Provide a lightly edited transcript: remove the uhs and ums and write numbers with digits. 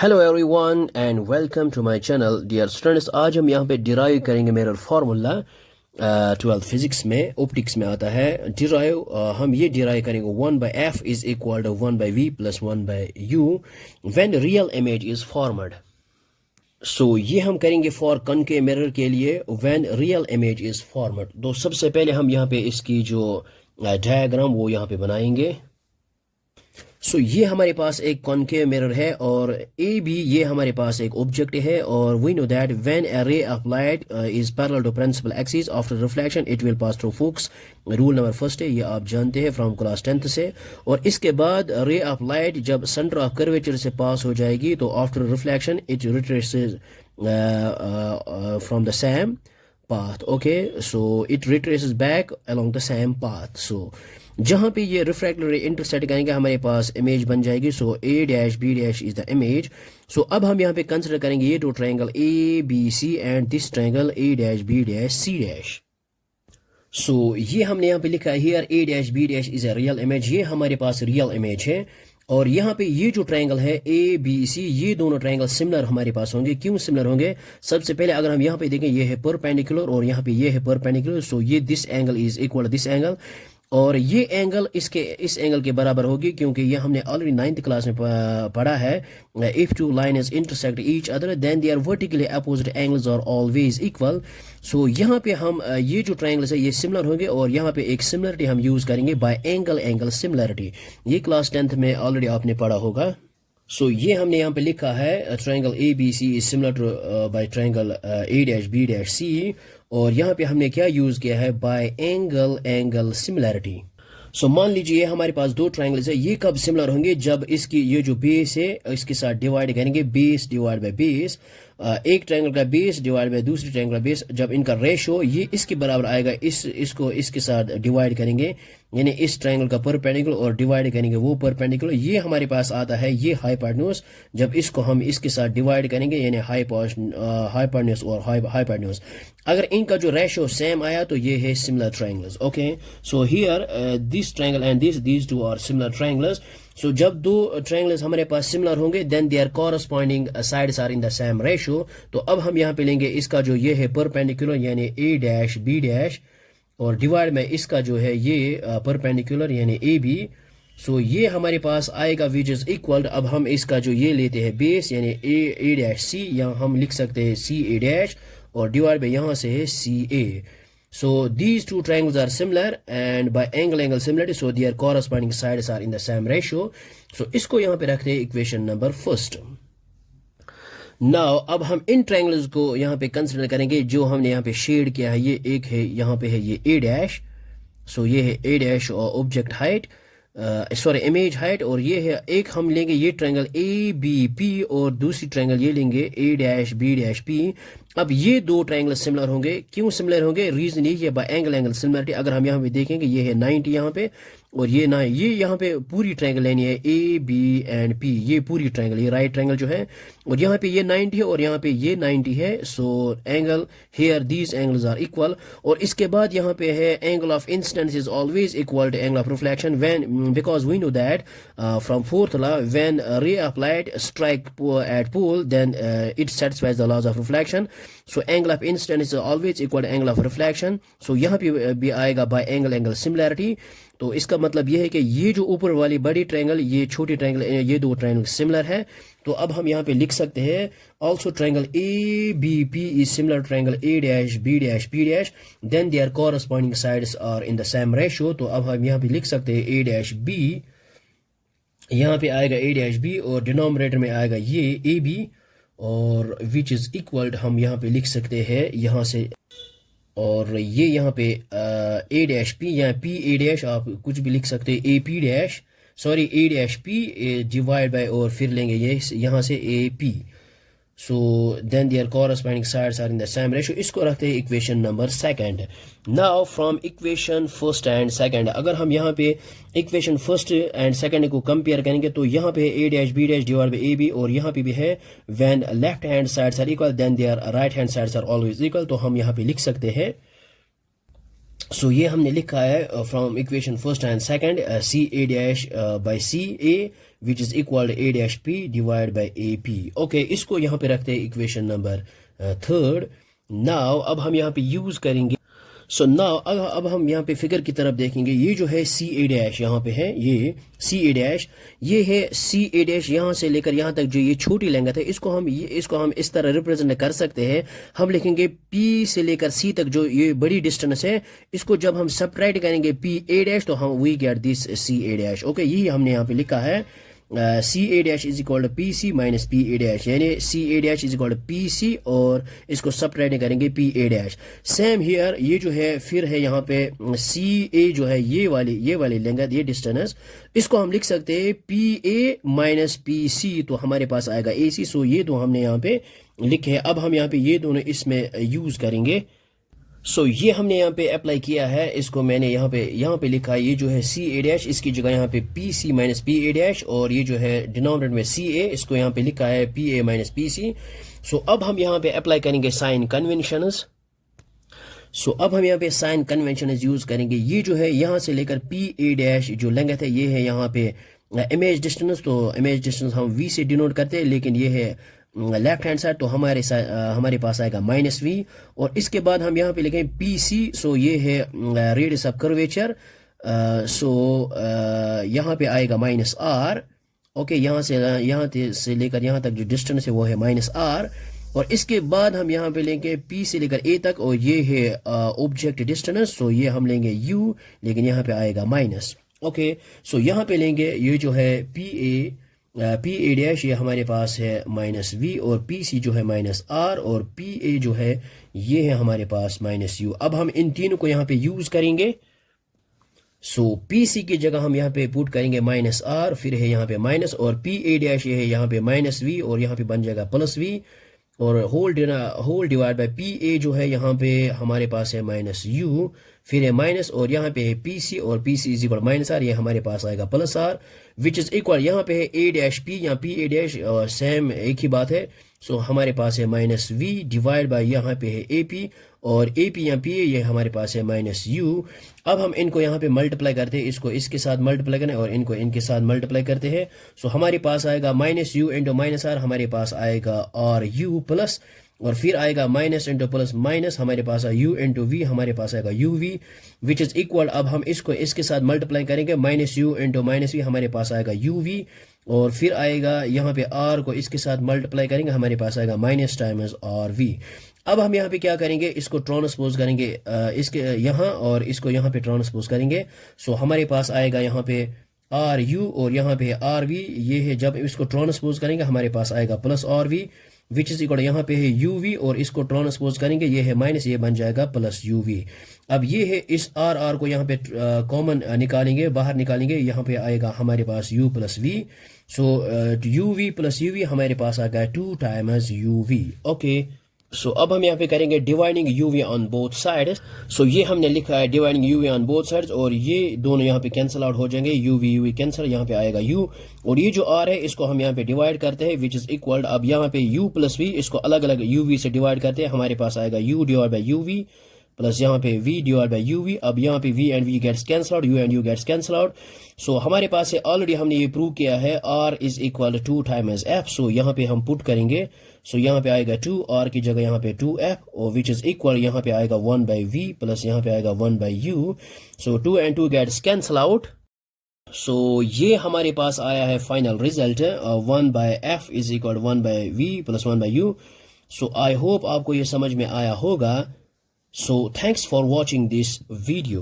Hello everyone and welcome to my channel dear students. आज हम यहाँ पे डिराइव करेंगे मिरर फार्मूला 12th फिजिक्स में ऑप्टिक्स में आता है डिराइव। हम ये डिराइव करेंगे 1/f is equal to 1/v plus 1/u when real image is formed. So ये हम करेंगे फॉर कनकेव मिरर के लिए when real image is formed. तो सबसे पहले हम यहाँ पे इसकी जो डायग्राम वो यहाँ पे बनाएंगे। सो ये हमारे पास एक कॉनकेव मिरर है और ए बी ये हमारे पास एक ऑब्जेक्ट है और we know that when a ray of light is parallel to principal axis after reflection it will pass through focus. Rule number first है, ये आप जानते हैं फ्रॉम क्लास 10th से। और इसके बाद रे ऑफ लाइट जब सेंटर ऑफ कर्वेचर से पास हो जाएगी तो after reflection it retraces from the same path. Okay, so it retraces back along the same path. So जहाँ पे ये रिफ्रैक्टेड रे इंटरसेक्ट करेंगे हमारे पास इमेज बन जाएगी। So A dash B dash is the image. So अब हम यहाँ पे कंसिडर करेंगे ये दो triangle A B C and this triangle A dash B dash C dash. So ये हमने यहाँ पे लिखा है here A dash B dash is a real image. ये हमारे पास रियल इमेज है और यहाँ पे ये जो ट्रायंगल है ए बी सी ये दोनों ट्रायंगल सिमिलर हमारे पास होंगे। क्यों सिमिलर होंगे? सबसे पहले अगर हम यहाँ पे देखें ये है परपेंडिकुलर और यहाँ पे ये है परपेंडिकुलर। सो ये this angle is equal to this angle और ये एंगल इस एंगल के बराबर होगी क्योंकि ये हमने ऑलरेडी 9th क्लास में पढ़ा है। If two lines intersect each other then their vertically opposite angles are always equal. So यहाँ पे हम ये जो ट्रायंगल्स है ये सिमिलर होंगे और यहाँ पे एक सिमिलरिटी हम यूज करेंगे बाय एंगल सिमिलरिटी। ये क्लास 10th में ऑलरेडी आपने पढ़ा होगा। सो ये हमने यहाँ पे लिखा है triangle A B C is similar to by triangle A dash B dash C और यहाँ पे हमने क्या यूज किया है बाय एंगल सिमिलरिटी। सो मान लीजिए हमारे पास दो ट्रायंगल्स है, ये कब सिमिलर होंगे? जब इसकी ये जो बेस है इसके साथ डिवाइड करेंगे, बेस डिवाइड बाय बेस। एक ट्रायंगल का बेस डिवाइड बाय दूसरी ट्रायंगल का बेस, जब इनका रेशो ये इसके बराबर आएगा इसको इसके साथ डिवाइड करेंगे यानी इस ट्रायंगल का परपेंडिकुलर और डिवाइड करेंगे वो परपेंडिकुलर, ये हमारे पास आता है ये हाइपोटेन्यूज। जब इसको हम इसके साथ डिवाइड करेंगे यानी हाइपोटेन्यूज और हाइपोटेन्यूज, अगर इनका जो रेशो सेम आया तो ये है similar triangles. Okay, so here this triangle and these two are similar triangles. So जब दो ट्रायंगल्स हमारे पास सिमिलर होंगे then their corresponding sides are in the same ratio. तो अब हम यहाँ पे लेंगे इसका जो ये है परपेंडिकुलर यानी ए डैश बी डैश और डिवाइड में इसका जो है ये परपेंडिकुलर यानी ए बी। सो ये हमारे पास आएगा विच इज इक्वल। अब हम इसका जो ये लेते हैं बेस यानी ए डैश सी, यहाँ हम लिख सकते हैं सी ए डैश और डिवाइड में यहाँ से है C A. So these two triangles are similar and by angle similarity so their corresponding sides are in the same ratio. So इसको यहाँ पे रखते हैं इक्वेशन नंबर फर्स्ट। नाउ अब हम इन ट्रायंगल्स को यहाँ पे कंसिडर करेंगे जो हमने यहाँ पे शेड किया है। ये एक है यहाँ पे है ये ए डैश। सो ये है ए डैश और object height sorry image height और ये है एक हम लेंगे ये ट्रायंगल ए बी पी और दूसरी ट्रायंगल ये लेंगे ए डैश बी डैश पी। अब ये दो ट्रायंगल सिमिलर होंगे। क्यों सिमिलर होंगे? रीजन ये है बाय एंगल सिमिलरिटी। अगर हम यहाँ पे देखेंगे ये है 90 यहाँ पे और ये ना ये यहाँ पे पूरी ट्रायंगल लेनी है ए बी एंड पी, ये पूरी ट्रायंगल ये राइट ट्रायंगल जो है और यहाँ पे ये 90 है और यहाँ पे ये 90 है। So angle here these angles are equal और इसके बाद यहाँ पे है angle of incidence is always equal to angle of reflection when because we know that from fourth law when ray of light strike at pole then it satisfies the laws of reflection. So angle of incidence is always equal to angle of reflection. So यहाँ पे भी आएगा bye angle similarity. तो इसका मतलब ये है कि ये जो ऊपर वाली बड़ी ट्रायंगल ये छोटी ट्रायंगल ये दो ट्रायंगल सिमिलर है। तो अब हम यहाँ पे लिख सकते हैं also triangle A B P is similar triangle A dash B dash P dash then their corresponding sides are in the same ratio. तो अब हम यहाँ पे लिख सकते हैं ए डैश बी, यहाँ पे आएगा ए डैश बी और डिनोमिनेटर में आएगा ये ए बी और विच इज इक्वल हम यहाँ पे लिख सकते हैं यहाँ से और ये यहाँ पे ए डैश पी या पी ए डैश आप कुछ भी लिख सकते हैं A P dash sorry A dash P divide by और फिर लेंगे ये यहाँ से A P. So then their corresponding sides are in the same ratio. इसको रखते हैं equation number second. Now from equation first and second अगर हम यहाँ पे इक्वेशन फर्स्ट एंड सेकंड को कंपेयर करेंगे तो यहाँ पे A dash B dash divide by A B और यहाँ पे भी है when left hand sides are equal then their right hand sides are always equal. तो हम यहाँ पे लिख सकते हैं सो ये हमने लिखा है from equation first and second C A dash by C A which is equal A dash P divide by A P. Okay, इसको यहाँ पे रखते हैं इक्वेशन नंबर 3। नाउ अब हम यहाँ पे यूज करेंगे। सो नाउ अब हम यहाँ पे फिगर की तरफ देखेंगे। ये जो है सी ए डैश यहाँ पे है, ये सी ए डैश, ये है सी ए डैश। यहाँ से लेकर यहाँ तक जो ये छोटी लेंथ है, इसको हम इस तरह रिप्रेजेंट कर सकते हैं। हम लिखेंगे पी से लेकर सी तक जो ये बड़ी डिस्टेंस है, इसको जब हम सब्ट्रैक्ट करेंगे पी ए डैश, तो हम we get this C A dash. Okay, यही हमने यहाँ पे लिखा है, C A dash is equal to P C minus P A dash, यानी C A dash is equal to P C और इसको सब्ट्रैक्ट करेंगे P A dash. Same here, ये जो है फिर है यहाँ पे सी ए जो है ये वाली लेंथ, ये डिस्टेंस, इसको हम लिख सकते हैं P A minus P C, तो हमारे पास आएगा ए सी। सो ये दो हमने यहाँ पे लिखे हैं। अब हम यहाँ पे ये दोनों इसमें यूज करेंगे। सो ये हमने यहाँ पे अप्लाई किया है, इसको मैंने यहाँ पे लिखा है, ये जो है सी ए डैश, इसकी जगह यहाँ पे P C minus P A dash, और ये जो है डिनोमिनेटर में सी ए, इसको यहाँ पे लिखा है P A minus P C. So अब हम यहाँ पे अप्लाई करेंगे साइन कन्वेंशंस। सो अब हम यहाँ पे साइन कन्वेंशन यूज करेंगे। ये जो है यहाँ से लेकर पी ए डैश जो लेंथ है, ये है यहाँ पे इमेज डिस्टेंस, तो इमेज डिस्टेंस हम वी से डिनोट करते हैं, लेकिन ये है लेफ्ट हैंड साइड, तो हमारे पास आएगा माइनस वी। और इसके बाद हम यहाँ पे लिखें पी सी। सो ये है रेडियस ऑफ कर्वेचर। सो यहाँ पे आएगा माइनस आर। ओके, यहाँ से लेकर यहाँ तक जो डिस्टेंस है वो है माइनस आर। और इसके बाद हम यहाँ पे लेंगे पी से लेकर ए तक, और ये है ऑब्जेक्ट डिस्टेंस, सो ये हम लेंगे यू, लेकिन यहाँ पे आएगा माइनस। ओके, सो यहाँ पे लेंगे ये जो है पी ए डैश, ये हमारे पास है माइनस वी, और पी सी जो है माइनस आर, और पी ए जो है ये है हमारे पास माइनस यू। अब हम इन तीनों को यहाँ पे यूज करेंगे। सो पी सी की जगह हम यहाँ पे पुट करेंगे माइनस आर, फिर है यहाँ पे माइनस, और पी ए डैश ये है यहाँ पे माइनस वी, और यहाँ पे बन जाएगा प्लस वी, और whole divide by P A जो है यहाँ पे हमारे पास है माइनस यू, फिर है माइनस, और यहाँ पे है पी सी, और P C is equal minus R, ये हमारे पास आएगा plus R, which is equal, यहाँ पे है ए डैश पी या पी ए डैश, सेम एक ही बात है। सो हमारे पास है माइनस वी डिवाइड बाय यहाँ पे है ए पी, और ए पी या पी ए ये हमारे पास है माइनस यू। अब हम इनको यहाँ पे मल्टीप्लाई करते हैं, इसको इसके साथ मल्टीप्लाई करें और इनको इनके साथ मल्टीप्लाई करते हैं। सो हमारे पास आएगा minus U into minus R, हमारे पास आएगा आर यू प्लस, और फिर आएगा माइनस इंटू प्लस माइनस, हमारे पास आएगा यू इंटू वी, हमारे पास आएगा U V, which is equal, अब हम इसको इसके साथ मल्टीप्लाई करेंगे, minus U into minus V, हमारे पास आएगा यू वी, और फिर आएगा यहाँ पे आर को इसके साथ मल्टीप्लाई करेंगे, हमारे पास आएगा माइनस टाइम्स आर वी। अब हम यहाँ पे क्या करेंगे, इसको ट्रांसपोज करेंगे इसके यहाँ, और इसको यहाँ पे ट्रांसपोज करेंगे। सो हमारे पास आएगा यहाँ पे आर यू, और यहाँ पे आर वी, ये है, जब इसको ट्रांसपोज करेंगे हमारे पास आएगा plus R V, which is equal, यहाँ पे है यू वी, और इसको ट्रांसपोज करेंगे, ये है माइनस, ये बन जाएगा प्लस यू वी। अब ये है, इस आर को यहाँ पे कॉमन निकालेंगे, बाहर निकालेंगे, यहाँ पे आएगा हमारे पास u plus v. So u v plus u v हमारे पास आ गया 2 times u v. Okay, so अब हम यहाँ पे करेंगे dividing u v on both sides. So ये हमने लिखा है dividing u v on both sides, और ये दोनों यहाँ पे कैंसिल आउट हो जाएंगे, यू वी कैंसिल, यहाँ पे आएगा यू, और ये जो आर है इसको हम यहाँ पे डिवाइड करते हैं, विच इज इक्वल, अब यहाँ पे यू प्लस वी, इसको अलग अलग यू वी से डिवाइड करते हैं, हमारे पास आएगा u divide by u v plus यहाँ पे v divide by u v. अब यहाँ पे v and v gets cancel out, u and u gets cancel out. So हमारे पास है, ऑलरेडी हमने ये प्रूव किया है, r is equal 2 times f। सो यहाँ पे हम पुट करेंगे, सो यहाँ पे आएगा 2, r की जगह यहाँ पे 2f, और विच इज इक्वल, यहाँ पे आएगा 1 बाई v प्लस यहाँ पे आएगा 1 by u। So 2 and 2 gets cancel out. So ये हमारे पास आया है final result, 1 by f is equal 1 by v plus 1 by u। So I hope आपको ये समझ में आया होगा। So thanks for watching this video.